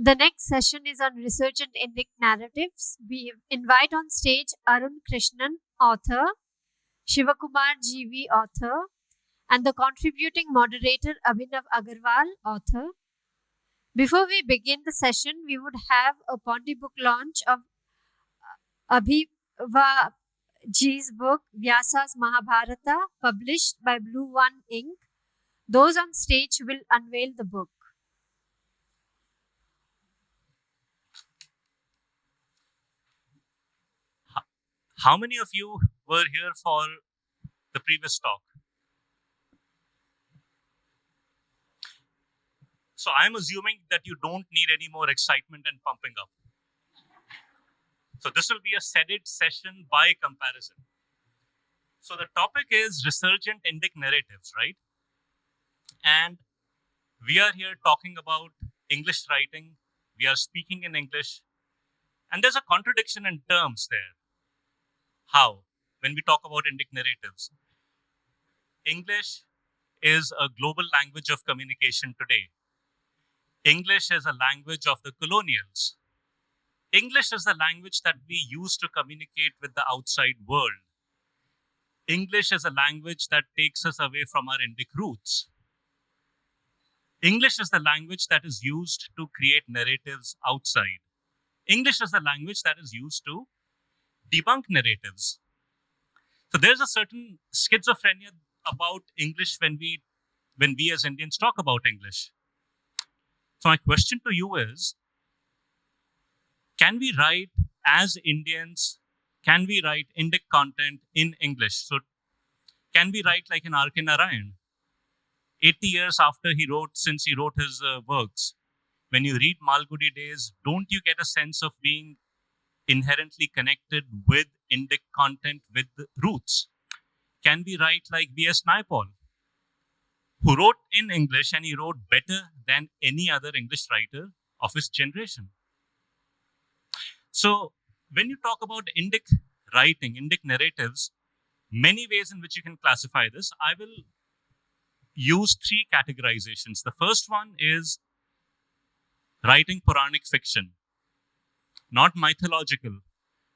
The next session is on Resurgent Indic narratives. We invite on stage Arun Krishnan, author, Shivakumar GV, author, and the contributing moderator Abhinav Agarwal, author. Before we begin the session, we would have a Pondy book launch of Abhinav G's book Vyasa's Mahabharata, published by Blue One Inc. Those on stage will unveil the book. How many of you were here for the previous talk? So I'm assuming that you don't need any more excitement and pumping up. So this will be a sedate session by comparison. So the topic is Resurgent Indic narratives, right? And we are here talking about English writing. We are speaking in English. And there's a contradiction in terms there. How? When we talk about Indic narratives. English is a global language of communication today. English is a language of the colonials. English is the language that we use to communicate with the outside world. English is a language that takes us away from our Indic roots. English is the language that is used to create narratives outside. English is the language that is used to debunk narratives. So there's a certain schizophrenia about English when we as Indians talk about English. So my question to you is, can we write as Indians, can we write Indic content in English? So can we write like an R.K. Narayan? 80 years after since he wrote his works, when you read Malgudi Days, don't you get a sense of being inherently connected with Indic content, with the roots? Can we write like V.S. Naipaul, who wrote in English and he wrote better than any other English writer of his generation? So when you talk about Indic writing, Indic narratives, many ways in which you can classify this. I will use three categorizations. The first one is writing Puranic fiction, not mythological,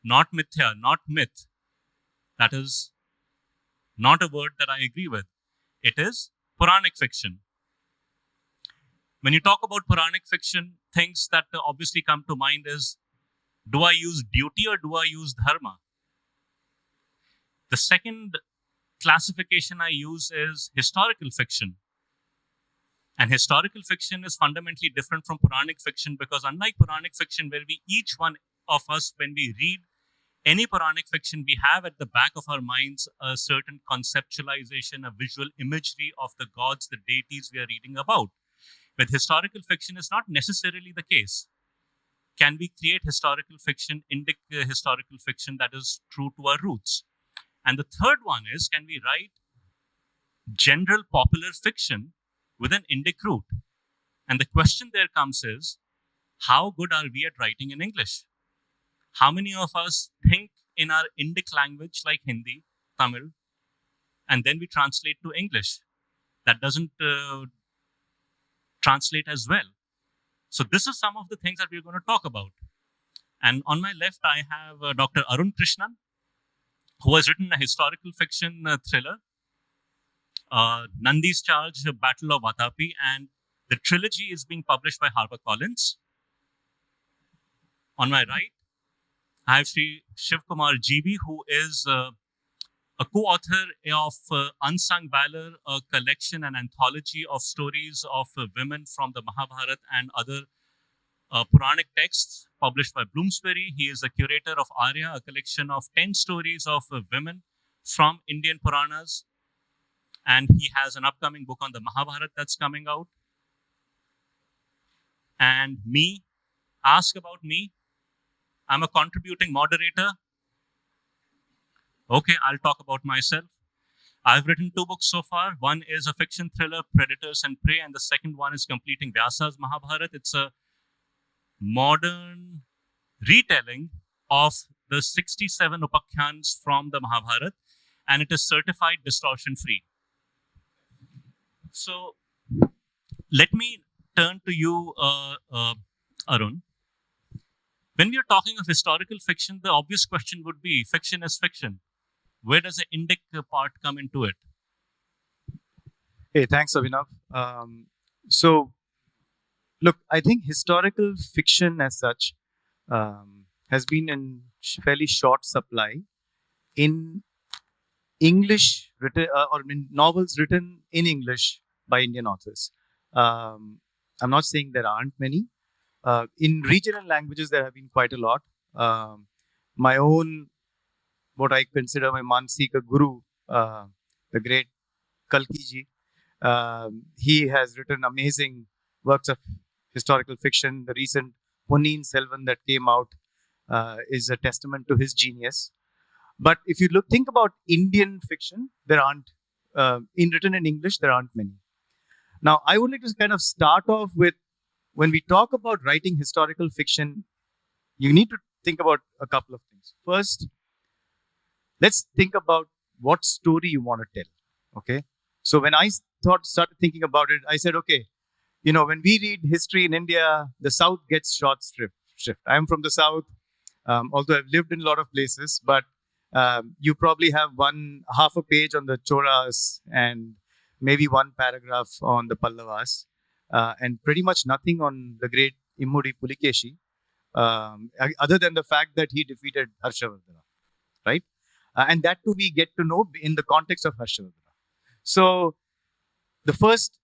not mithya, not myth. That is not a word that I agree with. It is Puranic fiction. When you talk about Puranic fiction, things that obviously come to mind is, do I use duty or do I use dharma? The second classification I use is historical fiction. And historical fiction is fundamentally different from Puranic fiction because unlike Puranic fiction, where each one of us, when we read any Puranic fiction, we have at the back of our minds a certain conceptualization, a visual imagery of the gods, the deities we are reading about. With historical fiction, it's not necessarily the case. Can we create historical fiction, Indic historical fiction that is true to our roots? And the third one is, can we write general popular fiction with an Indic root? And the question there comes is, how good are we at writing in English? How many of us think in our Indic language like Hindi, Tamil, and then we translate to English? That doesn't translate as well. So this is some of the things that we're going to talk about. And on my left, I have Dr. Arun Krishnan, who has written a historical fiction thriller, Nandi's Charge, Battle of Vatapi, and the trilogy is being published by HarperCollins. On my right, I have Shri Shivakumar GV, who is a co-author of Unsung Valor, a collection and anthology of stories of women from the Mahabharata and other Puranic texts published by Bloomsbury. He is the curator of Arya, a collection of 10 stories of women from Indian Puranas. And he has an upcoming book on the Mahabharata that's coming out. And me, ask about me. I'm a contributing moderator. Okay, I'll talk about myself. I've written 2 books so far. One is a fiction thriller, Predators and Prey, and the second one is completing Vyasa's Mahabharata. It's a modern retelling of the 67 upakhyans from the Mahabharata, and it is certified distortion-free. So let me turn to you Arun. When we are talking of historical fiction, the obvious question would be fiction is fiction. Where does the Indic part come into it? Hey, thanks, Abhinav. So, look, I think historical fiction as such has been in fairly short supply in English written or in novels written in English by Indian authors. I'm not saying there aren't many. In regional languages, there have been quite a lot. My own, what I consider my Mansika guru, the great Kalki ji, he has written amazing works of historical fiction. The recent Ponniyin Selvan that came out is a testament to his genius. But if you think about Indian fiction, there aren't, written in English, there aren't many. Now, I would like to kind of start off with, when we talk about writing historical fiction, you need to think about a couple of things. First, let's think about what story you want to tell. Okay. So when I started thinking about it, I said, okay, when we read history in India, the South gets short shrift. I'm from the South, although I've lived in a lot of places, but you probably have half a page on the Cholas and maybe one paragraph on the Pallavas, and pretty much nothing on the great Immudi Pulikeshi, other than the fact that he defeated Harshavardhana, right? And that too we get to know in the context of Harshavardhana. So the first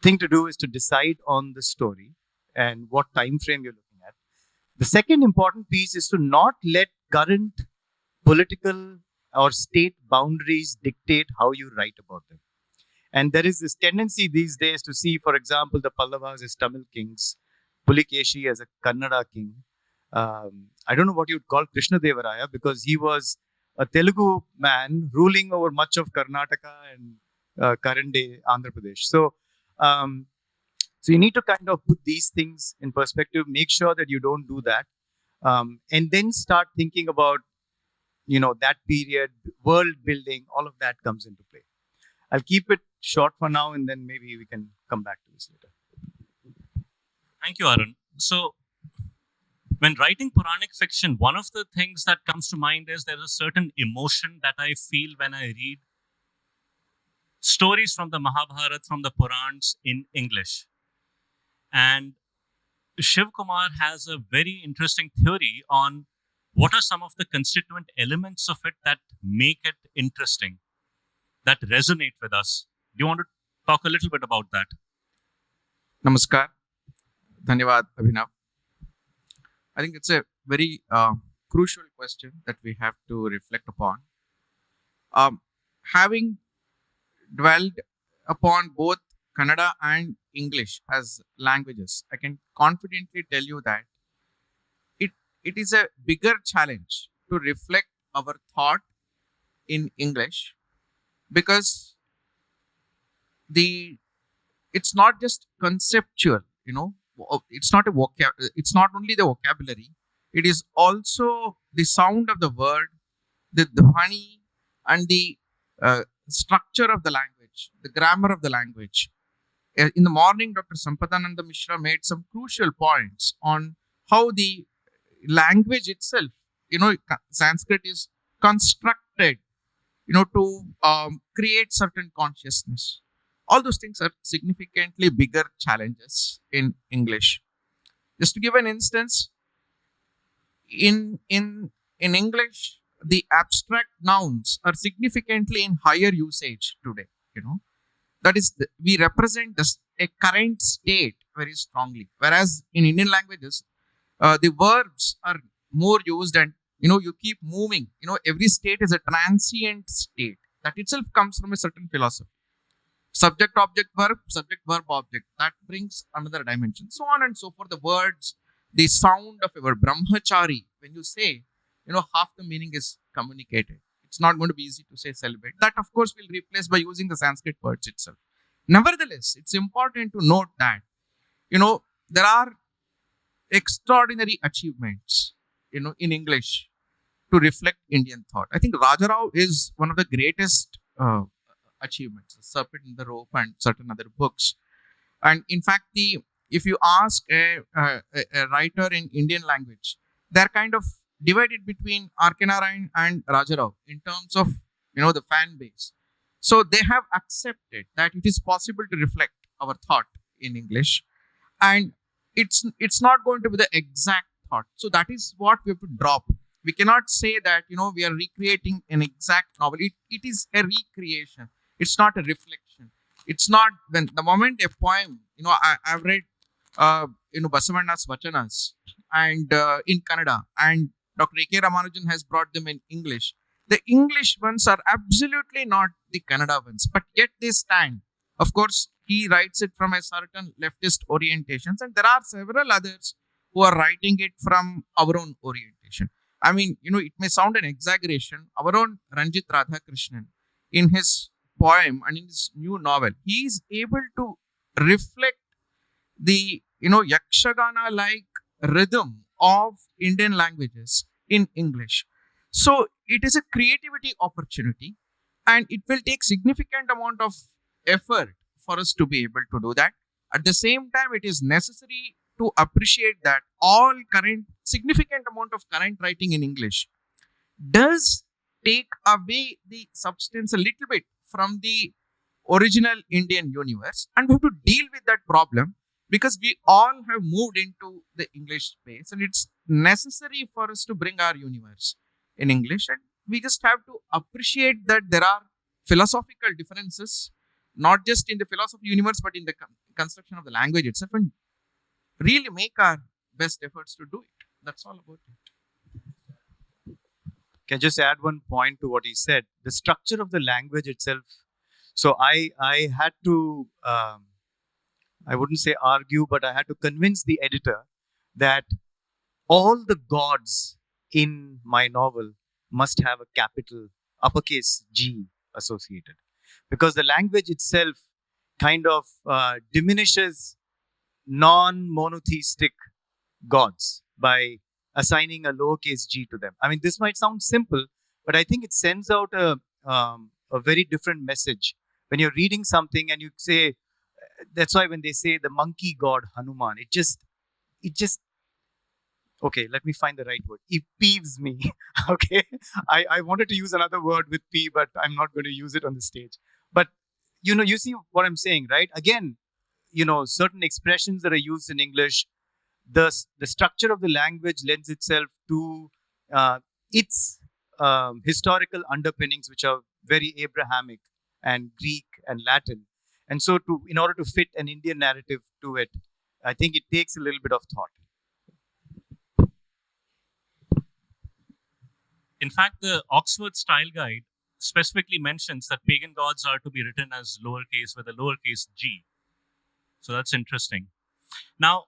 thing to do is to decide on the story and what time frame you're looking at. The second important piece is to not let current political or state boundaries dictate how you write about them. And there is this tendency these days to see, for example, the Pallavas as Tamil kings, Pulikeshi as a Kannada king. I don't know what you'd call Krishna Devaraya, because he was a Telugu man ruling over much of Karnataka and current day Andhra Pradesh. So you need to kind of put these things in perspective, make sure that you don't do that, and then start thinking about, that period, world building, all of that comes into play. I'll keep it short for now, and then maybe we can come back to this later. Thank you, Arun. So, when writing Puranic fiction, one of the things that comes to mind is there's a certain emotion that I feel when I read stories from the Mahabharata, from the Purans in English. And Shivakumar has a very interesting theory on what are some of the constituent elements of it that make it interesting, that resonate with us. Do you want to talk a little bit about that? Namaskar. Dhanyavad, Abhinav. I think it's a very crucial question that we have to reflect upon. Having dwelled upon both Kannada and English as languages, I can confidently tell you that it is a bigger challenge to reflect our thought in English, because it's not just conceptual, it's not it's not only the vocabulary, it is also the sound of the word, the dhvani, and the structure of the language, the grammar of the language. In the morning, Dr. Sampadananda Mishra made some crucial points on how the language itself, Sanskrit is constructed, to create certain consciousness. All those things are significantly bigger challenges in English. Just to give an instance, in English, the abstract nouns are significantly in higher usage today. That is, we represent a current state very strongly. Whereas in Indian languages, the verbs are more used, and you keep moving. Every state is a transient state. That itself comes from a certain philosophy. Subject, object, verb, subject, verb, object. That brings another dimension. So on and so forth. The words, the sound of our brahmachari, when you say, half the meaning is communicated. It's not going to be easy to say celibate. That, of course, will replace by using the Sanskrit words itself. Nevertheless, it's important to note that, there are extraordinary achievements, in English to reflect Indian thought. I think Rajarao is one of the greatest achievements, The Serpent in the Rope and certain other books. And in fact, the if you ask a writer in Indian language, they're kind of divided between Arkanarayan and Rajarao in terms of the fan base. So they have accepted that it is possible to reflect our thought in English, and it's not going to be the exact thought. So that is what we have to drop. We cannot say that we are recreating an exact novel. It is a recreation. It's not a reflection. It's not when the moment a poem. I've read Basavanna's Vachanas and in Kannada, and Dr. A.K. Ramanujan has brought them in English. The English ones are absolutely not the Kannada ones, but yet they stand. Of course, he writes it from a certain leftist orientations, and there are several others who are writing it from our own orientation. I mean, it may sound an exaggeration. Our own Ranjit Radhakrishnan, in his poem and in his new novel, he is able to reflect the Yakshagana-like rhythm of Indian languages in English. So it is a creativity opportunity, and it will take significant amount of effort for us to be able to do that. At the same time, it is necessary to appreciate that all significant amount of current writing in English does take away the substance a little bit from the original Indian universe, and we have to deal with that problem because we all have moved into the English space, and it's necessary for us to bring our universe in English, and we just have to appreciate that there are philosophical differences, not just in the philosophy universe, but in the construction of the language itself, and really make our best efforts to do it. That's all about it. Can I just add one point to what he said? The structure of the language itself. So I had to, I wouldn't say argue, but I had to convince the editor that all the gods in my novel must have a capital uppercase G associated, because the language itself kind of diminishes non-monotheistic gods by assigning a lowercase g to them. I mean, this might sound simple, but I think it sends out a very different message when you're reading something and you say. That's why when they say the monkey god Hanuman, it just okay, let me find the right word. It peeves me. Okay. I wanted to use another word with P, but I'm not going to use it on the stage. But, you see what I'm saying, right? Again, certain expressions that are used in English, the structure of the language lends itself to its historical underpinnings, which are very Abrahamic and Greek and Latin. And so in order to fit an Indian narrative to it, I think it takes a little bit of thought. In fact, the Oxford Style Guide specifically mentions that pagan gods are to be written as lowercase with a lowercase g. So that's interesting. Now,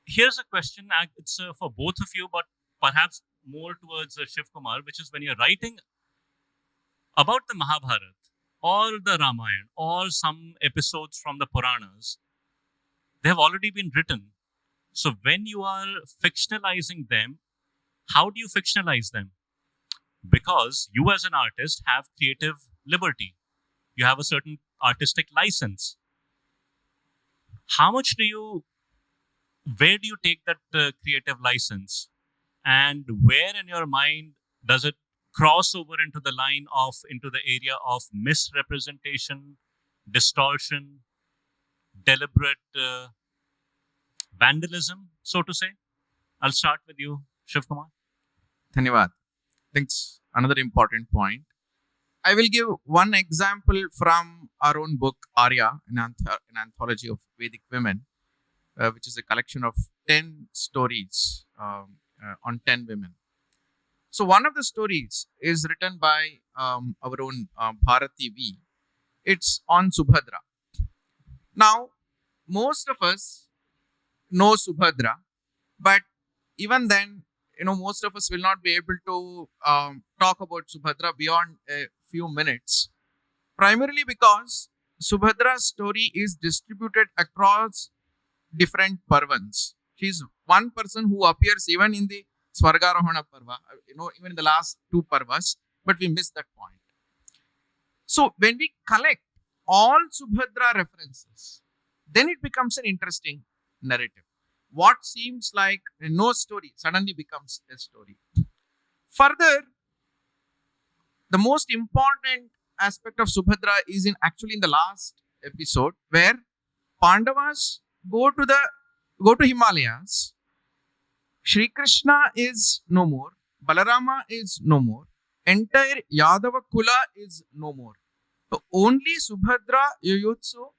here's a question. It's for both of you, but perhaps more towards Shivakumar, which is when you're writing about the Mahabharata or the Ramayana or some episodes from the Puranas, they have already been written. So when you are fictionalizing them, how do you fictionalize them? Because you as an artist have creative liberty. You have a certain artistic license. Where do you take that creative license? And where in your mind does it cross over into the area of misrepresentation, distortion, deliberate vandalism, so to say? I'll start with you, Shivakumar. Dhanyavad. I think it's another important point. I will give one example from our own book, Arya, an anthology of Vedic women, which is a collection of 10 stories on 10 women. So one of the stories is written by our own Bharati V. It's on Subhadra. Now, most of us know Subhadra, but even then, most of us will not be able to talk about Subhadra beyond a few minutes, primarily because Subhadra's story is distributed across different parvans. She's one person who appears even in the Swargarohana Parva, even in the last 2 parvas, but we miss that point. So when we collect all Subhadra references, then it becomes an interesting narrative. What seems like no story suddenly becomes a story. Further, the most important aspect of Subhadra is actually in the last episode, where Pandavas go to Himalayas. Shri Krishna is no more. Balarama is no more. Entire Yadava Kula is no more. So only Subhadra, Yuyutsu,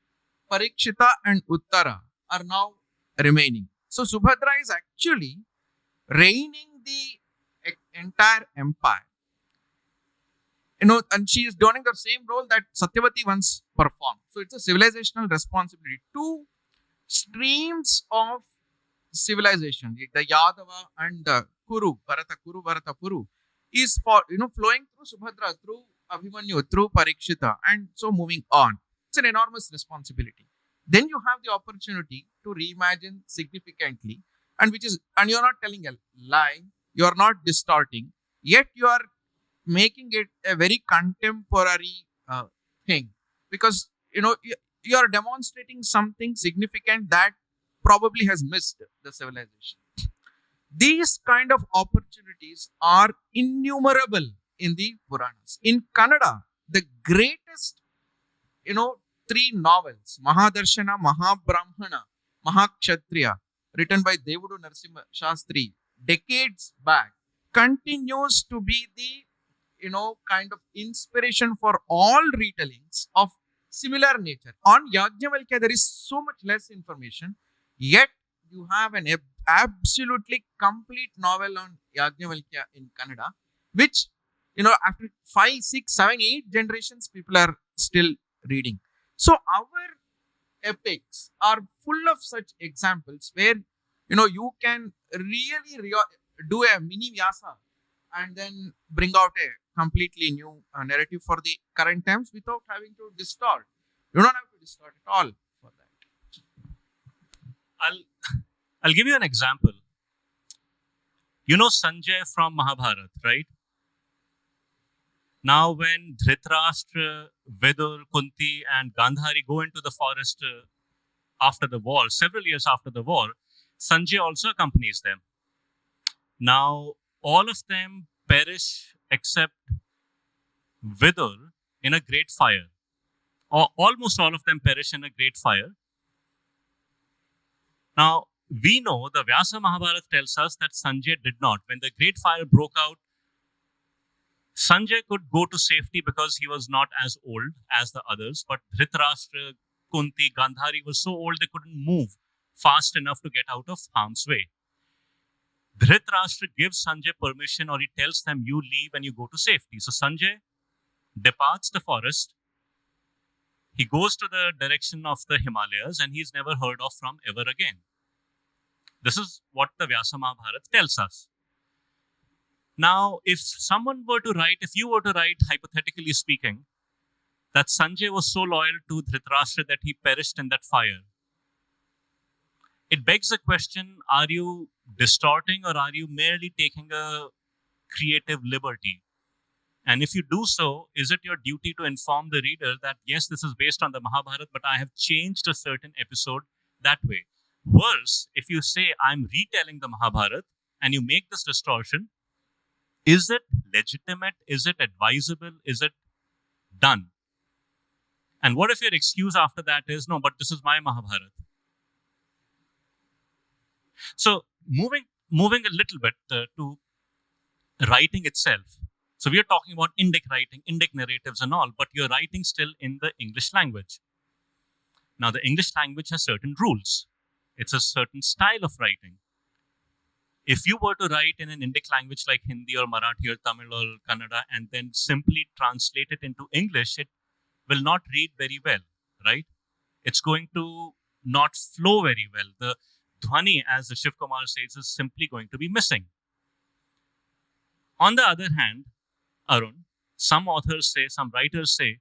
Parikshita, and Uttara are now remaining. So Subhadra is actually reigning the entire empire. And she is doing the same role that Satyavati once performed. So it's a civilizational responsibility. Two streams of civilization, the Yadava and the Kuru, Bharata Kuru, is flowing through Subhadra, through Abhimanyu, through Parikshita, and so moving on. It's an enormous responsibility. Then you have the opportunity to reimagine significantly, and you're not telling a lie, you're not distorting, yet you are making it a very contemporary thing, because you are demonstrating something significant that probably has missed the civilization. These kind of opportunities are innumerable in the Puranas. In Kannada, the greatest, three novels, Mahadarshana, Mahabrahmana, Mahakshatriya, written by Devudu Narasimha Shastri decades back, continues to be the kind of inspiration for all retellings of similar nature. On Yajnavalkya, there is so much less information, yet you have an absolutely complete novel on Yajnavalkya in Kannada, which, after 5, 6, 7, 8 generations, people are still reading. So our epics are full of such examples where, you can really do a mini Vyasa and then bring out a completely new narrative for the current times without having to distort. You don't have to distort at all for that. I'll give you an example. You know Sanjay from Mahabharata, right? Now, when Dhritarashtra, Vidur, Kunti, and Gandhari go into the forest after the war, several years after the war, Sanjay also accompanies them. Now, all of them perish except Vidur in a great fire. Or almost all of them perish in a great fire. Now, we know the Vyasa Mahabharata tells us that Sanjay did not. When the great fire broke out, Sanjay could go to safety because he was not as old as the others. But Dhritarashtra, Kunti, Gandhari were so old they couldn't move fast enough to get out of harm's way. Dhritarashtra gives Sanjay permission, or he tells them, you leave and you go to safety. So Sanjay departs the forest. He goes to the direction of the Himalayas and he's never heard of from ever again. This is what the Vyasa Mahabharata tells us. Now, if you were to write, hypothetically speaking, that Sanjay was so loyal to Dhritarashtra that he perished in that fire, it begs the question, are you distorting or are you merely taking a creative liberty? And if you do so, is it your duty to inform the reader that, yes, this is based on the Mahabharata, but I have changed a certain episode that way? Worse, if you say, I'm retelling the Mahabharata and you make this distortion, is it legitimate? Is it advisable? Is it done? And what if your excuse after that is, no, but this is my Mahabharata? So moving a little bit to writing itself. So we are talking about Indic writing, Indic narratives and all, but you're writing still in the English language. Now, the English language has certain rules. It's a certain style of writing. If you were to write in an Indic language like Hindi or Marathi or Tamil or Kannada and then simply translate it into English, it will not read very well, right? It's going to not flow very well. The dhwani, as the Shivakumar says, is simply going to be missing. On the other hand, Arun, some authors say, some writers say,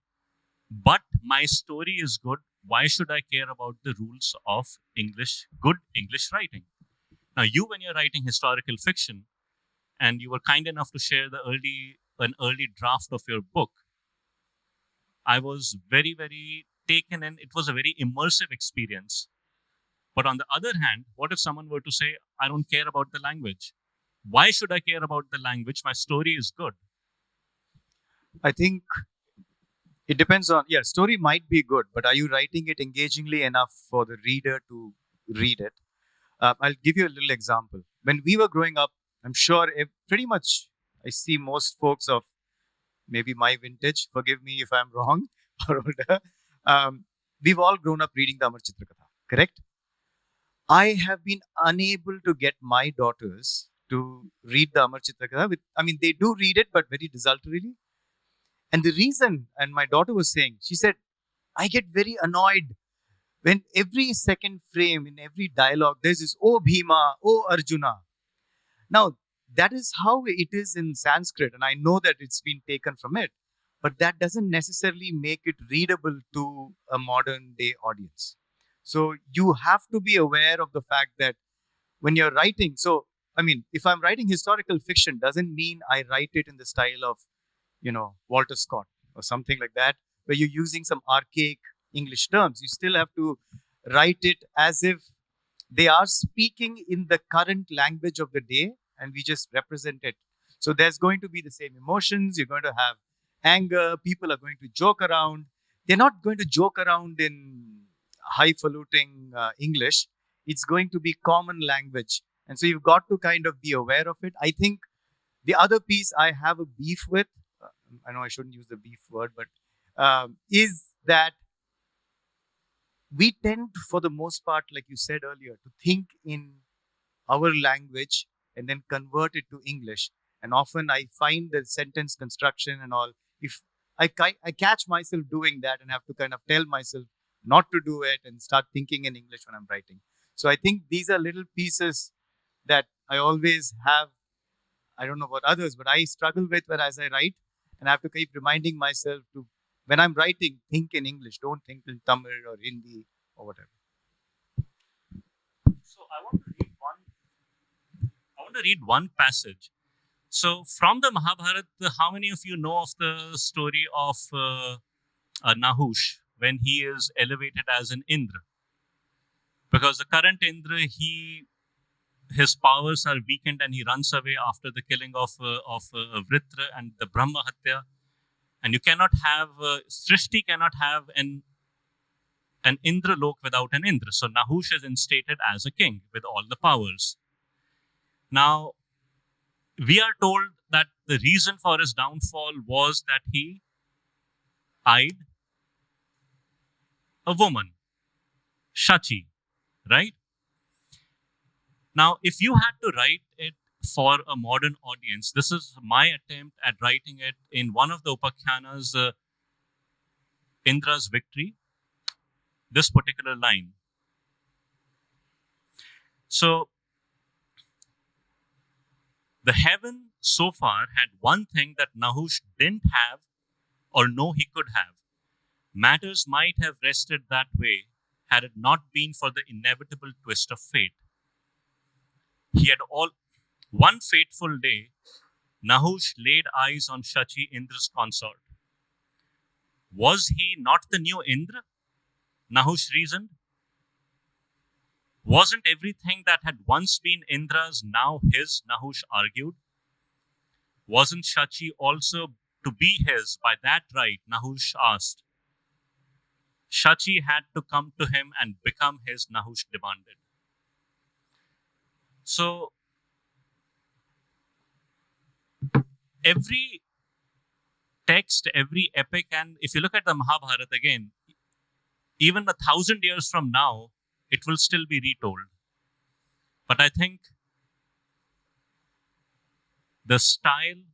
but my story is good. Why should I care about the rules of good English writing? Now, when you're writing historical fiction, and you were kind enough to share an early draft of your book, I was very, very taken in. It was a very immersive experience. But on the other hand, what if someone were to say, I don't care about the language? Why should I care about the language? My story is good. I think it depends on, yeah, story might be good, but are you writing it engagingly enough for the reader to read it? I'll give you a little example. When we were growing up, I'm sure pretty much I see most folks of maybe my vintage, forgive me if I'm wrong or older, we've all grown up reading the Amar Chitra Katha, correct? I have been unable to get my daughters to read the Amar Chitra Katha. They do read it, but very desultorily. And the reason, and my daughter was saying, she said, I get very annoyed when every second frame in every dialogue there's this, oh Bhima, oh Arjuna. Now, that is how it is in Sanskrit, and I know that it's been taken from it, but that doesn't necessarily make it readable to a modern day audience. So you have to be aware of the fact that when you're writing, if I'm writing historical fiction, doesn't mean I write it in the style of, Walter Scott or something like that, where you're using some archaic English terms. You still have to write it as if they are speaking in the current language of the day, and we just represent it. So there's going to be the same emotions. You're going to have anger. People are going to joke around. They're not going to joke around in highfalutin English. It's going to be common language. And so you've got to kind of be aware of it. I think the other piece I have a beef with, I know I shouldn't use the beef word, but is that we tend, for the most part, like you said earlier, to think in our language and then convert it to English. And often I find the sentence construction and all, if I catch myself doing that and have to kind of tell myself not to do it and start thinking in English when I'm writing. So I think these are little pieces that I always have. I don't know about others, but I struggle with as I write, and I have to keep reminding myself to, when I'm writing, think in English. Don't think in Tamil or Hindi or whatever. So I want to read one passage. So from the Mahabharata, how many of you know of the story of Nahush when he is elevated as an Indra? Because the current Indra, his powers are weakened and he runs away after the killing of Vritra and the Brahma Hatya. And you cannot have, Srishti cannot have an Indra lok without an Indra. So Nahush is instated as a king with all the powers. Now, we are told that the reason for his downfall was that he eyed a woman, Shachi, right? Now, if you had to write it for a modern audience, this is my attempt at writing it in one of the Upakhyanas, Indra's Victory, this particular line. So, the heaven so far had one thing that Nahush didn't have or know he could have. Matters might have rested that way had it not been for the inevitable twist of fate. He had one fateful day, Nahush laid eyes on Shachi, Indra's consort. Was he not the new Indra? Nahush reasoned. Wasn't everything that had once been Indra's now his, Nahush argued? Wasn't Shachi also to be his by that right, Nahush asked. Shachi had to come to him and become his, Nahush demanded. So, every text, every epic, and if you look at the Mahabharata again, even 1,000 years from now, it will still be retold. But I think the style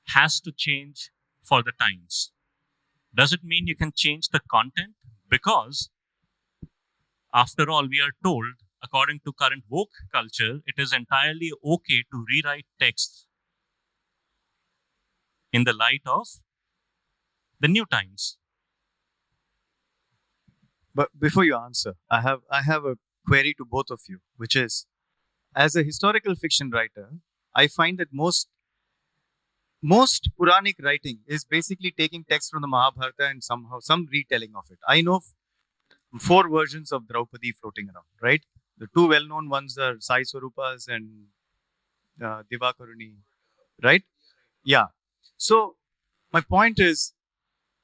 has to change for the times. Does it mean you can change the content? Because, after all, we are told, according to current woke culture, it is entirely okay to rewrite texts in the light of the new times. But before you answer, I have a query to both of you, which is, as a historical fiction writer, I find that most most Puranic writing is basically taking text from the Mahabharata and somehow some retelling of it. I know 4 versions of Draupadi floating around, right? The 2 well-known ones are Sai Swarupas and Divakaruni, right? Yeah. So my point is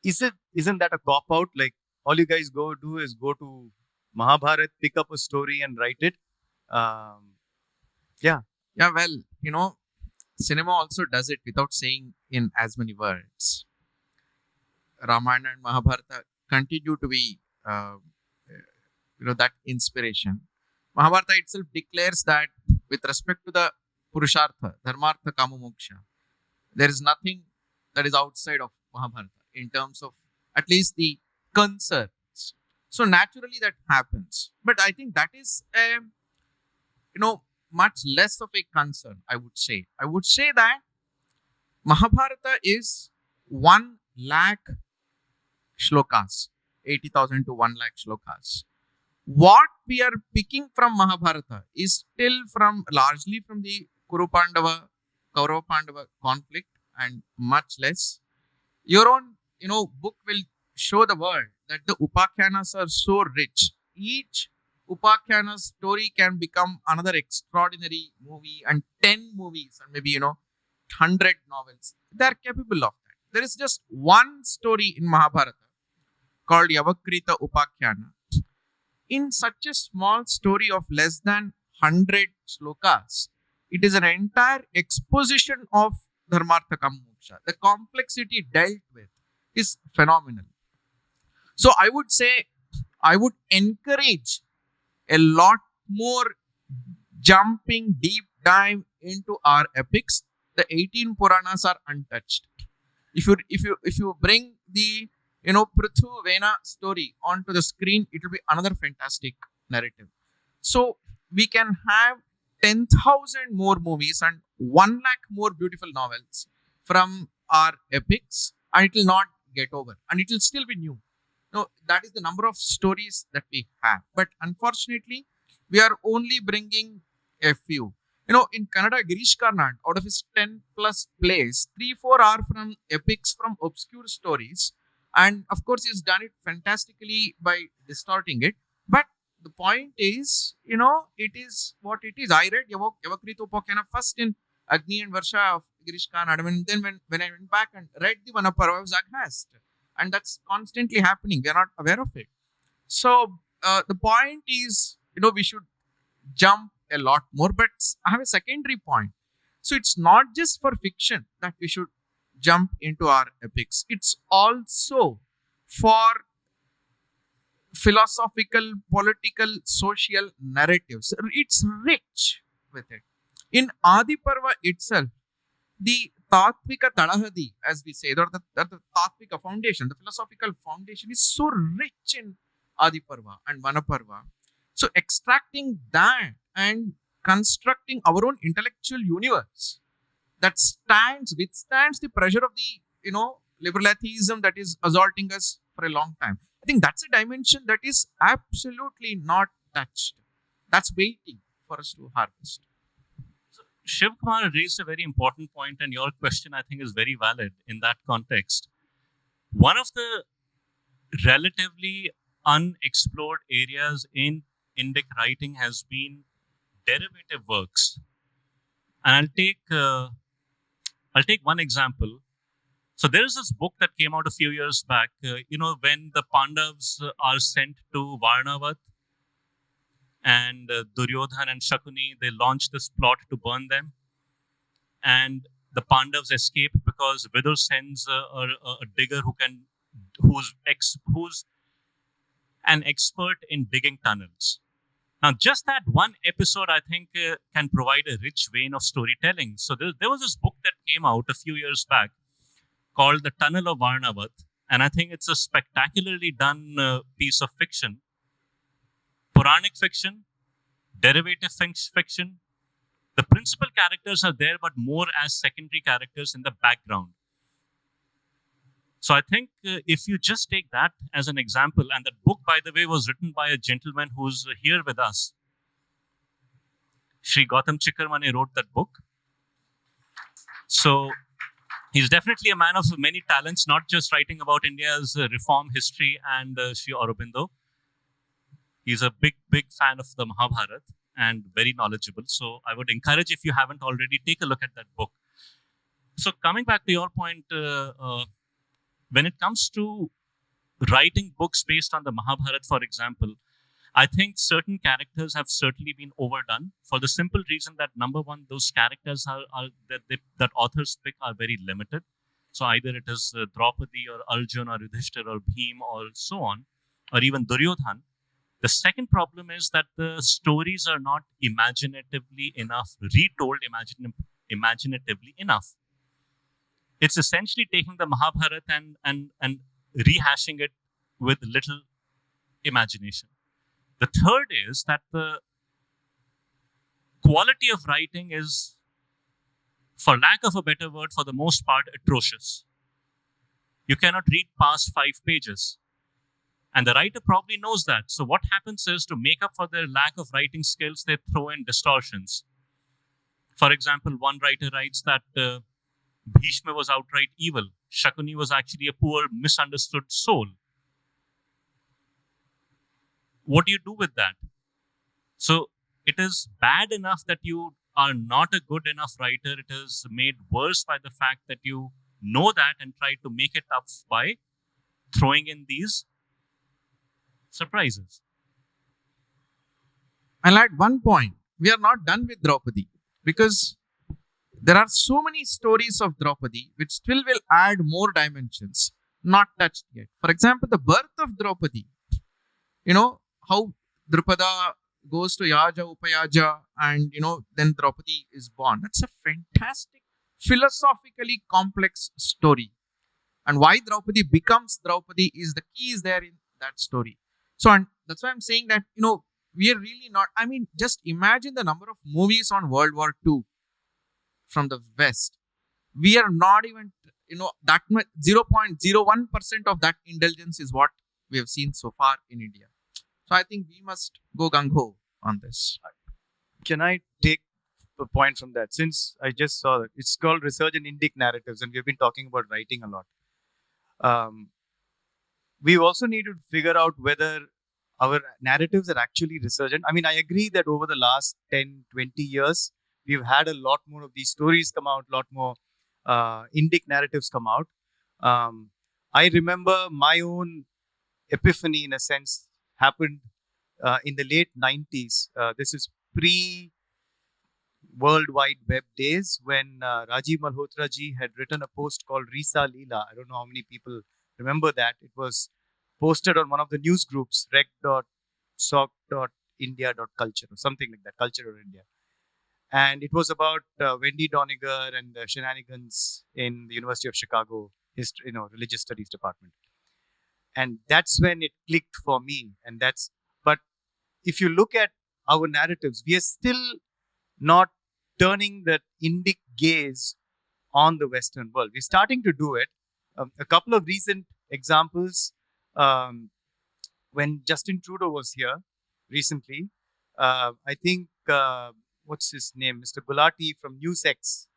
isn't that a cop out? Like all you guys go do is go to Mahabharat, pick up a story and write it. Yeah. Yeah, well, cinema also does it without saying in as many words. Ramayana and Mahabharata continue to be, that inspiration. Mahabharata itself declares that with respect to the Purushartha, Dharmartha, Kama, Moksha, there is nothing that is outside of Mahabharata in terms of at least the concerns. So naturally that happens. But I think that is, much less of a concern, I would say. I would say that Mahabharata is 1 lakh shlokas, 80,000 to 1 lakh shlokas. What we are picking from Mahabharata is still largely from the Kuru Pandava, Kaurava Pandava conflict and much less. Your own, book will show the world that the Upakyanas are so rich. Each Upakhyanas story can become another extraordinary movie and 10 movies and maybe, 100 novels. They are capable of that. There is just one story in Mahabharata called Yavakrita Upakhyana. In such a small story of less than 100 slokas, it is an entire exposition of Dharmartha Kama Moksha. The complexity dealt with is phenomenal. So I would say, I would encourage a lot more jumping deep dive into our epics. The 18 Puranas are untouched. If you bring the Prithu Vena story onto the screen, it will be another fantastic narrative. So we can have 10,000 more movies and 1 lakh more beautiful novels from our epics, and it will not get over, and it will still be new. No, that is the number of stories that we have. But unfortunately, we are only bringing a few. In Kannada, Girish Karnad, out of his 10 plus plays, 3-4 are from epics, from obscure stories. And of course, he's done it fantastically by distorting it. But the point is, it is what it is. I read Yavakrita Upakhana first in Agni and Varsha of Girish Karnad. And then when I went back and read the Vanaparva, I was aghast. And that's constantly happening. We are not aware of it. So the point is, we should jump a lot more. But I have a secondary point. So it's not just for fiction that we should jump into our epics. It's also for philosophical, political, social narratives. It's rich with it. In Adi Parva itself, the Tatvika Talahadi, as we say, or the Tatvika foundation, the philosophical foundation is so rich in Adi Parva and Vanaparva. So extracting that and constructing our own intellectual universe that withstands the pressure of the, liberal atheism that is assaulting us for a long time. I think that's a dimension that is absolutely not touched. That's waiting for us to harvest. Shivakumar raised a very important point, and your question, I think, is very valid in that context. One of the relatively unexplored areas in Indic writing has been derivative works. And I'll take one example. So there is this book that came out a few years back, when the Pandavas are sent to Varnavat, and Duryodhan and Shakuni, they launch this plot to burn them. And the Pandavas escape because Vidur sends a digger who's an expert in digging tunnels. Now, just that one episode, I think, can provide a rich vein of storytelling. So there was this book that came out a few years back called The Tunnel of Varnavat. And I think it's a spectacularly done piece of fiction. Puranic fiction, derivative fiction. The principal characters are there, but more as secondary characters in the background. So I think if you just take that as an example, and that book, by the way, was written by a gentleman who's here with us. Sri Gautam Chikkarmani wrote that book. So He's definitely a man of many talents, not just writing about India's reform history and Sri Aurobindo. He's a big fan of the Mahabharata and very knowledgeable. So I would encourage, if you haven't already, take a look at that book. So coming back to your point, when it comes to writing books based on the Mahabharata, for example, I think certain characters have certainly been overdone for the simple reason that, number one, those characters that authors pick are very limited. So either it is Draupadi or Arjun or Yudhishthir or Bhim or so on, or even Duryodhan. The second problem is that the stories are not imaginatively enough, retold imaginatively enough. It's essentially taking the Mahabharata and rehashing it with little imagination. The third is that the quality of writing is, for lack of a better word, for the most part, atrocious. You cannot read past 5 pages. And the writer probably knows that. So what happens is, to make up for their lack of writing skills, they throw in distortions. For example, one writer writes that Bhishma was outright evil. Shakuni was actually a poor, misunderstood soul. What do you do with that? So it is bad enough that you are not a good enough writer. It is made worse by the fact that you know that and try to make it up by throwing in these surprises. I'll add one point. We are not done with Draupadi, because there are so many stories of Draupadi which still will add more dimensions, not touched yet. For example, the birth of Draupadi. How Drupada goes to Yaja, Upayaja, and then Draupadi is born. That's a fantastic, philosophically complex story. And why Draupadi becomes Draupadi is the key is there in that story. So, and that's why I'm saying that, we are really not, just imagine the number of movies on World War II from the West. We are not even, that much, 0.01% of that indulgence is what we have seen so far in India. So I think we must go gung-ho on this. Can I take a point from that? Since I just saw that, it's called Resurgent Indic narratives, and we've been talking about writing a lot. We also need to figure out whether our narratives are actually resurgent. I agree that over the last 10, 20 years, we've had a lot more of these stories come out, a lot more Indic narratives come out. I remember my own epiphany, in a sense, happened in the late 90s. This is pre-World Wide Web days, when Rajiv Malhotra ji had written a post called Risa Leela. I don't know how many people remember that. It was posted on one of the news groups, rec.soc.india.culture or something like that, Culture or India. And it was about Wendy Doniger and the shenanigans in the University of Chicago history, religious studies department. And that's when it clicked for me. But if you look at our narratives, we are still not turning that Indic gaze on the Western world. We're starting to do it. A couple of recent examples. When Justin Trudeau was here recently, I think, what's his name? Mr. Gulati from NewsX,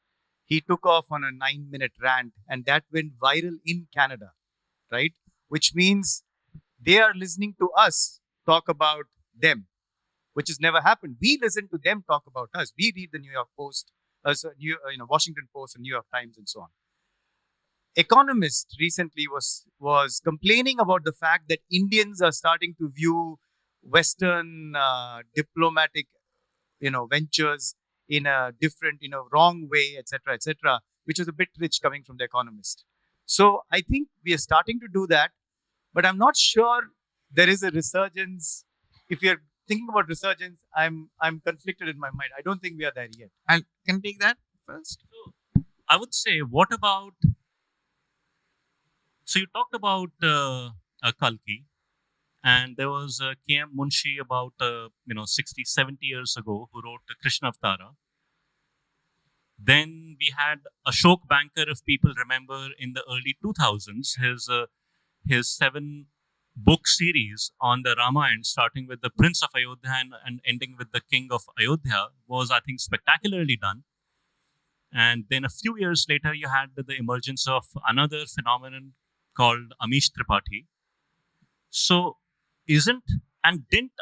he took off on a 9-minute rant, and that went viral in Canada, right? Which means they are listening to us talk about them, which has never happened. We listen to them talk about us. We read the New York Post, Washington Post and New York Times and so on. Economist recently was complaining about the fact that Indians are starting to view Western diplomatic, ventures in a different, wrong way, etc., which was a bit rich coming from the Economist. So I think we are starting to do that, but I'm not sure there is a resurgence. If you're thinking about resurgence, I'm conflicted in my mind. I don't think we are there yet. I can take that first. So I would say, what about? So you talked about Kalki, and there was K.M. Munshi about 60, 70 years ago, who wrote Krishna Avtara. Then we had Ashok Banker, if people remember, in the early 2000s, his 7-book series on the Ramayana, starting with the Prince of Ayodhya and ending with the King of Ayodhya, was, I think, spectacularly done. And then a few years later, you had the emergence of another phenomenon called Amish Tripathi. So, didn't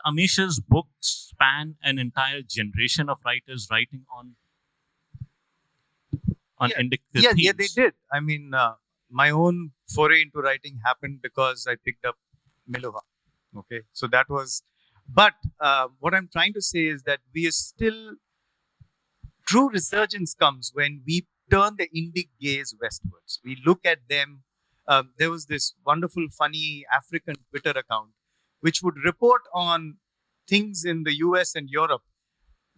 Amish's book span an entire generation of writers writing on Yeah. Indic Yeah, themes? yeah, they did. I mean, my own foray into writing happened because I picked up Miloha. Okay, so that was. But what I'm trying to say is that we are still. True resurgence comes when we turn the Indic gaze westwards. We look at them. There was this wonderful, funny African Twitter account which would report on things in the US and Europe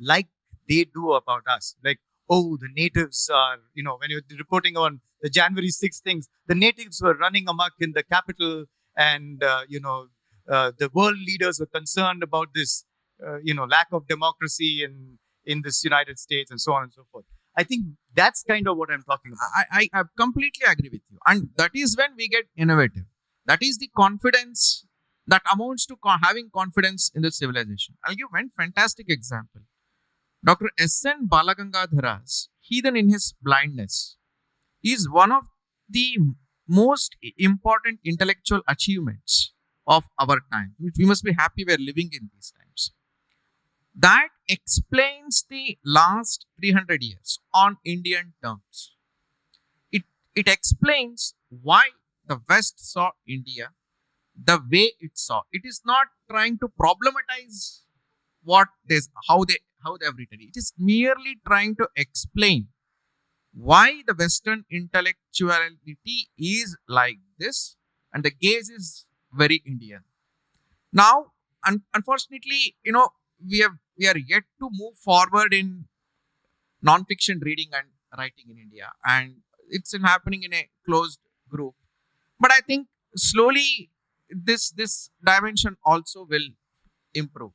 like they do about us. Like, oh, the natives are, when you're reporting on the January 6th things, the natives were running amok in the capital, and, the world leaders were concerned about this, lack of democracy in this United States and so on and so forth. I think that's kind of what I'm talking about. I completely agree with you. And that is when we get innovative. That is the confidence that amounts to having confidence in the civilization. I'll give one fantastic example. Dr. S.N. Balagangadhara's Heathen in His Blindness is one of the most important intellectual achievements of our time. We must be happy we're living in these times. That explains the last 300 years on Indian terms. It explains why the West saw India the way it saw. It is not trying to problematize how they have written it. It is merely trying to explain why the Western intellectuality is like this, and the gaze is very Indian. Now, unfortunately, we are yet to move forward in non-fiction reading and writing in India, and it's happening in a closed group. But I think slowly this dimension also will improve.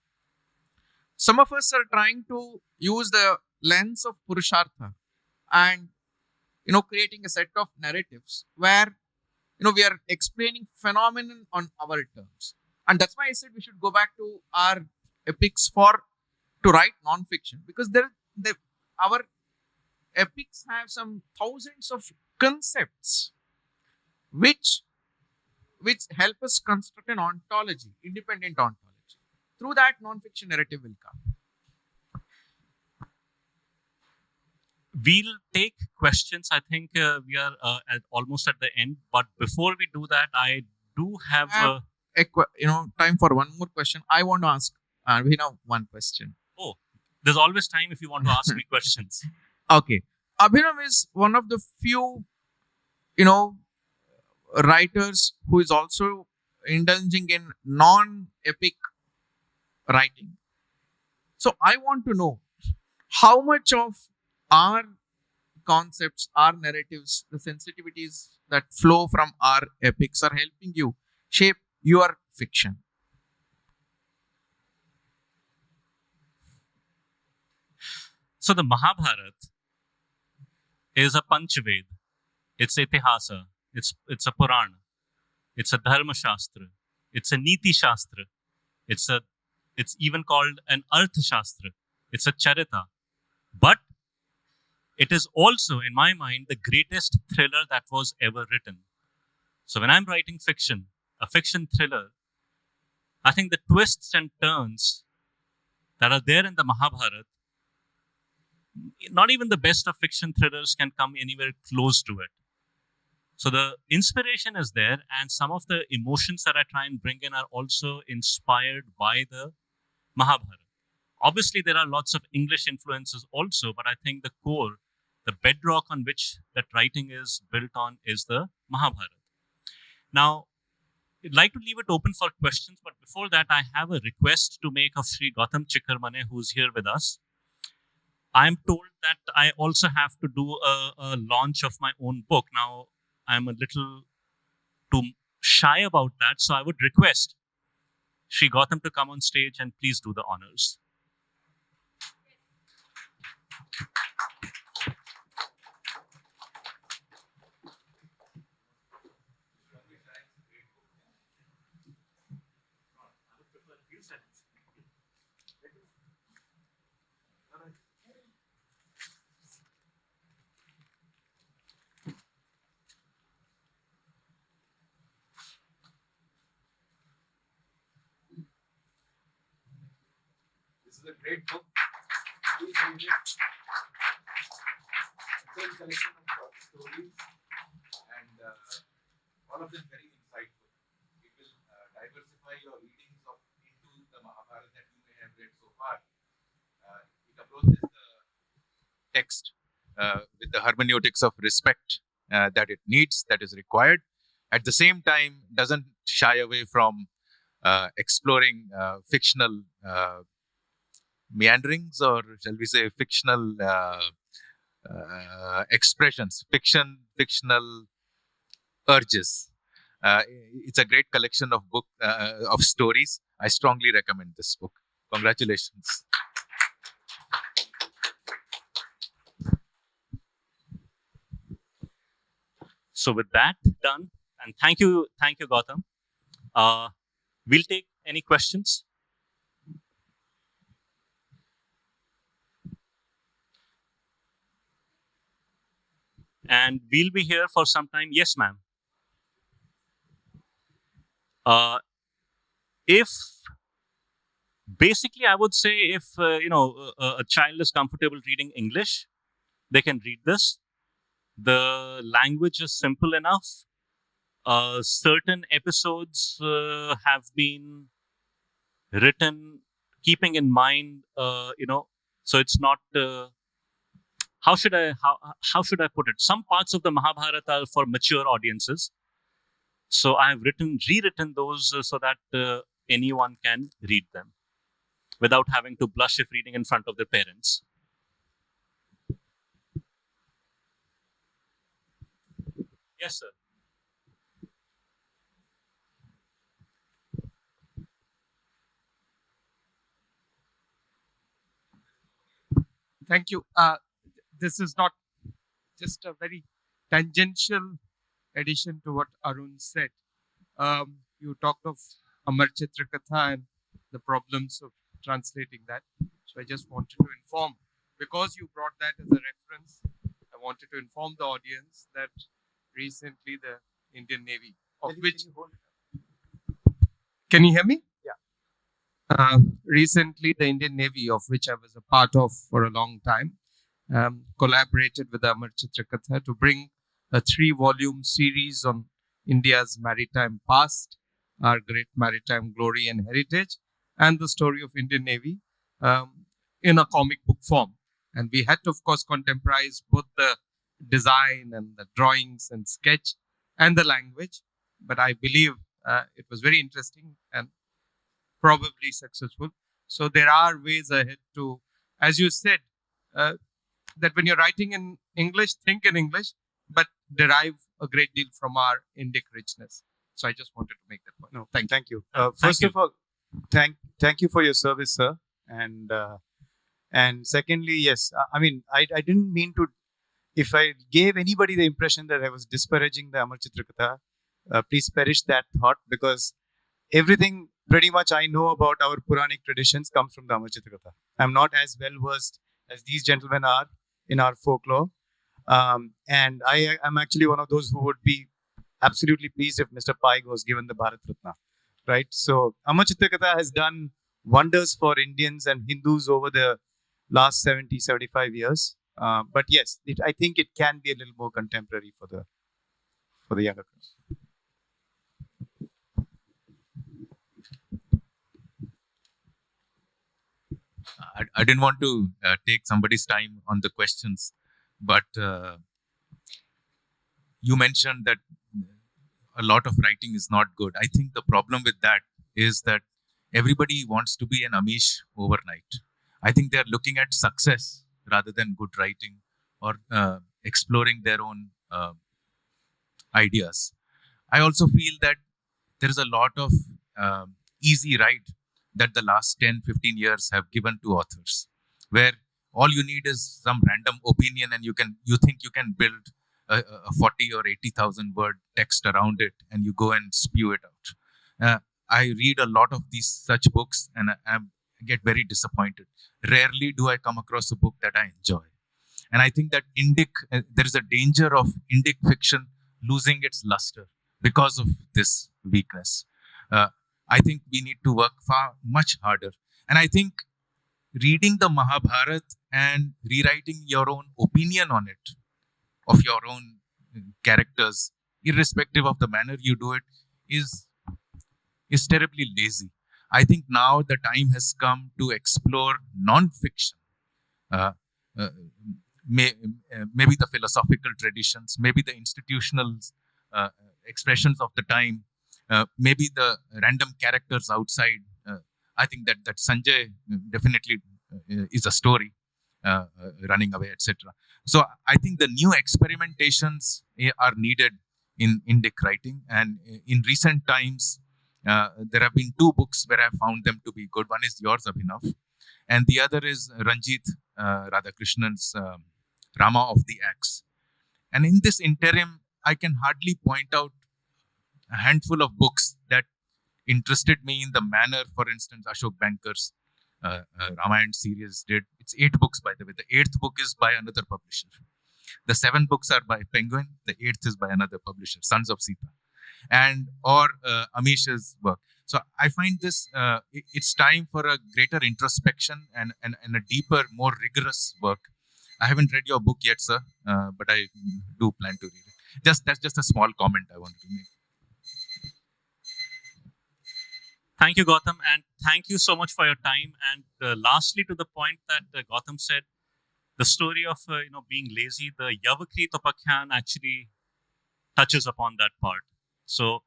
Some of us are trying to use the lens of Purushartha and creating a set of narratives where we are explaining phenomenon on our terms. And that's why I said we should go back to our epics to write non-fiction, because our epics have some thousands of concepts which help us construct an ontology, independent ontology. Through that, non-fiction narrative will come. We'll take questions. I think we are almost at the end. But before we do that, I do have time for one more question. I want to ask Abhinav one question. Oh, there's always time if you want to ask me questions. Okay. Abhinav is one of the few, writers who is also indulging in non-epic writing. So I want to know how much of our concepts, our narratives, the sensitivities that flow from our epics are helping you shape your fiction. So the Mahabharata is a Panchved. It's Itihasa. It's a Purana. It's a Dharma Shastra. It's a Niti Shastra. It's even called an Artha Shastra. It's a Charita. But it is also, in my mind, the greatest thriller that was ever written. So when I'm writing fiction, a fiction thriller, I think the twists and turns that are there in the Mahabharata, not even the best of fiction thrillers can come anywhere close to it. So the inspiration is there, and some of the emotions that I try and bring in are also inspired by the Mahabharata. Obviously, there are lots of English influences also, but I think the core, the bedrock on which that writing is built on is the Mahabharata. Now, I'd like to leave it open for questions, but before that, I have a request to make of Sri Gautam Chikkarmane, who's here with us. I'm told that I also have to do a launch of my own book. Now, I'm a little too shy about that, so I would request Sri Gautam to come on stage and please do the honors. This is a great book. Please read it. It's a collection of short stories, and all of them very insightful. It will diversify your readings into the Mahabharata that you may have read so far. It approaches the text with the hermeneutics of respect that it needs, that is required. At the same time, doesn't shy away from exploring fictional meanderings, or shall we say fictional expressions, fictional urges. It's a great collection of of stories. I strongly recommend this book. Congratulations. So with that done, and thank you, Gautam. We'll take any questions. And we'll be here for some time. Yes, ma'am. If basically, I would say if a child is comfortable reading English, they can read this. The language is simple enough. Certain episodes have been written keeping in mind, so it's not. How should I put it? Some parts of the Mahabharata are for mature audiences. So I have rewritten those so that anyone can read them without having to blush if reading in front of their parents. Yes, sir. Thank you. This is not just a very tangential addition to what Arun said. You talked of Amar Chitra Katha and the problems of translating that. So I just wanted to inform, because you brought that as a reference, I wanted to inform the audience that recently the Indian Navy, of which... Can you hear me? Yeah. Recently, the Indian Navy, of which I was a part of for a long time, collaborated with the Amar Chitra Katha to bring a 3-volume series on India's maritime past, our great maritime glory and heritage, and the story of Indian Navy in a comic book form. And we had to, of course, contemporize both the design and the drawings and sketch and the language. But I believe it was very interesting and probably successful. So there are ways ahead to, as you said, that when you're writing in English, think in English, but derive a great deal from our Indic richness. So I just wanted to make that point. No, thank you. First of all, thank you for your service, sir. And secondly, yes, I mean, I didn't mean to. If I gave anybody the impression that I was disparaging the Amar Chitra Katha, please perish that thought, because everything pretty much I know about our Puranic traditions comes from the Amar Chitra Katha. I'm not as well versed as these gentlemen are in our folklore. And I am actually one of those who would be absolutely pleased if Mr. Pai was given the Bharat Ratna, right? So Amar Chitra Katha has done wonders for Indians and Hindus over the last 70, 75 years. But yes, I think it can be a little more contemporary for the younger crowd. I didn't want to take somebody's time on the questions, but you mentioned that a lot of writing is not good. I think the problem with that is that everybody wants to be an Amish overnight. I think they're looking at success rather than good writing or exploring their own ideas. I also feel that there is a lot of easy write that the last 10, 15 years have given to authors, where all you need is some random opinion and you think you can build a 40 or 80,000 word text around it, and you go and spew it out. I read a lot of these such books and I get very disappointed. Rarely do I come across a book that I enjoy. And I think that there is a danger of Indic fiction losing its luster because of this weakness. I think we need to work much harder. And I think reading the Mahabharata and rewriting your own opinion on it, of your own characters, irrespective of the manner you do it, is terribly lazy. I think now the time has come to explore non-fiction. Uh, uh, maybe the philosophical traditions, maybe the institutional expressions of the time, maybe the random characters outside. I think that Sanjay definitely is a story running away, etc. So I think the new experimentations are needed in Indic writing, and in recent times there have been two books where I found them to be good. One is yours, Abhinav, and the other is Ranjit Radhakrishnan's Rama of the Axe. And in this interim, I can hardly point out a handful of books that interested me in the manner, for instance, Ashok Banker's Ramayana series did. It's 8 books, by the way. The 8th book is by another publisher. The 7 books are by Penguin. The 8th is by another publisher, Sons of Sita, and or Amish's work. So I find this, it's time for a greater introspection and a deeper, more rigorous work. I haven't read your book yet, sir, but I do plan to read it. That's just a small comment I wanted to make. Thank you, Gautam, and thank you so much for your time. And lastly, to the point that Gautam said, the story of being lazy, the Yavakrit Upakyan actually touches upon that part. So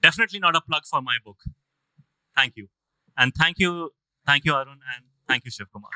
definitely not a plug for my book. Thank you, and thank you, Arun, and thank you, Shivakumar.